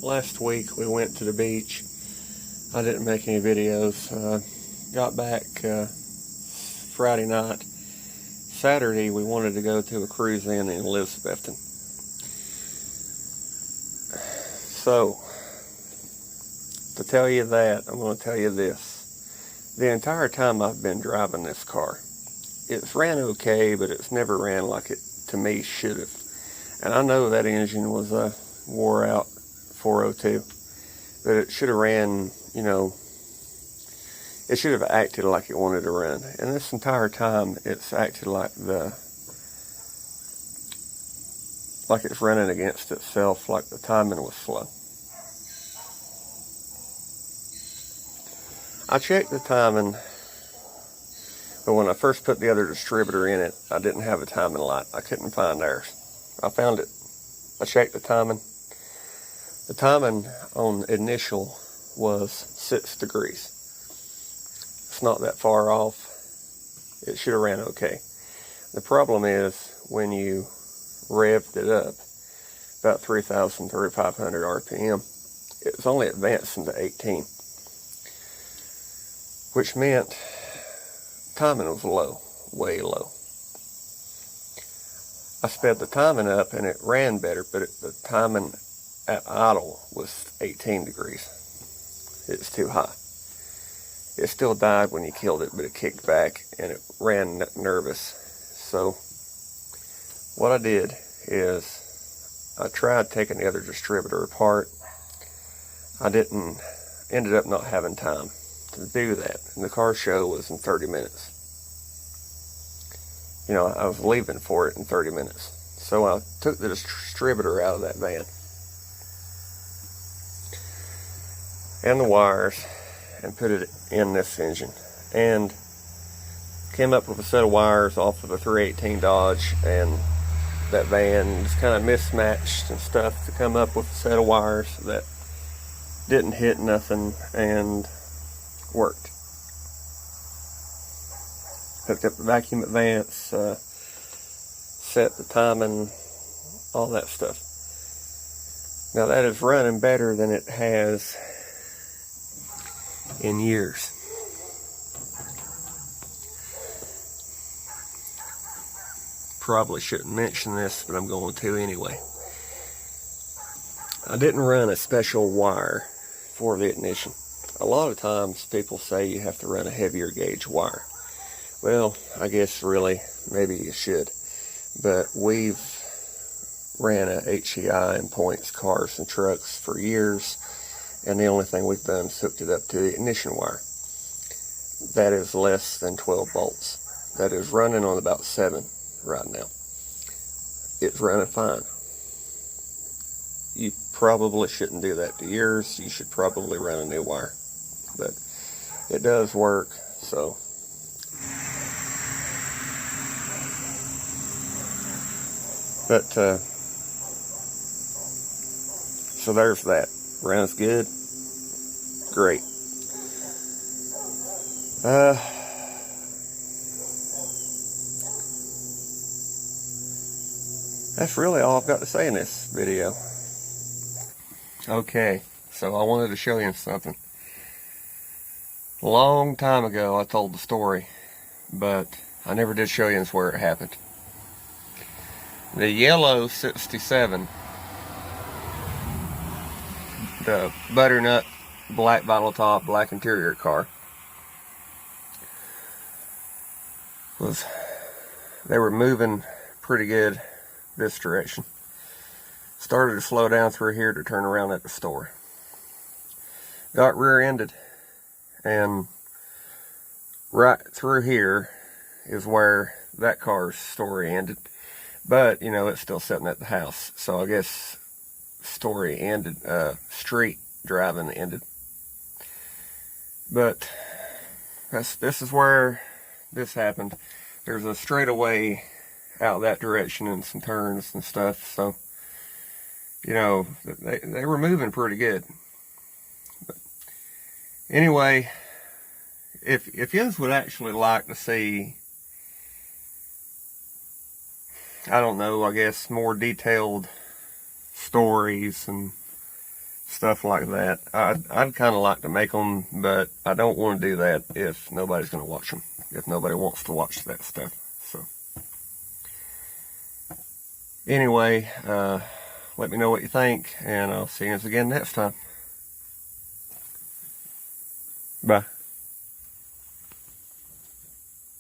last week we went to the beach. I didn't make any videos. Got back Friday night. Saturday we wanted to go to a cruise in Elizabethton. So, to tell you that, I'm going to tell you this. The entire time I've been driving this car, it's ran okay, but it's never ran like it, to me, should have. And I know that engine was a wore out 402, but it should have ran, you know, it should have acted like it wanted to run. And this entire time, it's acted like it's running against itself, like the timing was slow. I checked the timing, but when I first put the other distributor in it, I didn't have a timing light. I couldn't find theirs. I found it. I checked the timing. The timing on initial was 6 degrees. It's not that far off. It should have ran okay. The problem is when you revved it up, about 3,000, 3,500 RPM, it was only advancing to 18. Which meant timing was low, way low. I sped the timing up and it ran better, but the timing at idle was 18 degrees. It's too high. It still died when you killed it, but it kicked back and it ran nervous. So what I did is I tried taking the other distributor apart. I ended up not having time to do that. And the car show was in 30 minutes. You know, I was leaving for it in 30 minutes. So I took the distributor out of that van and the wires and put it in this engine, and came up with a set of wires off of a 318 Dodge, and that van just kind of mismatched and stuff to come up with a set of wires that didn't hit nothing and worked. Hooked up the vacuum advance, set the timing, all that stuff. Now that is running better than it has in years. Probably shouldn't mention this, but I'm going to anyway. I didn't run a special wire for the ignition. A lot of times people say you have to run a heavier gauge wire. Well, I guess really, maybe you should. But we've ran a HEI in points, cars and trucks for years, and the only thing we've done is hooked it up to the ignition wire. That is less than 12 volts. That is running on about 7 right now. It's running fine. You probably shouldn't do that to yours. You should probably run a new wire. But it does work, so. But, so there's that. Runs good. Great. That's really all I've got to say in this video. Okay, so I wanted to show you something. A long time ago I told the story, but I never did show you where it happened. The yellow 67, the butternut, black vinyl top, black interior car, they were moving pretty good this direction. Started to slow down through here to turn around at the store. Got rear-ended, and right through here is where that car's story ended. But, you know, it's still sitting at the house. So I guess story ended, street driving ended. But this is where this happened. There's a straightaway out that direction and some turns and stuff. So, you know, they were moving pretty good. But anyway, if you would actually like to see, I don't know, I guess more detailed stories and stuff like that. I'd kind of like to make them, but I don't want to do that if nobody's going to watch them, if nobody wants to watch that stuff. So anyway, let me know what you think, and I'll see you again next time. Bye.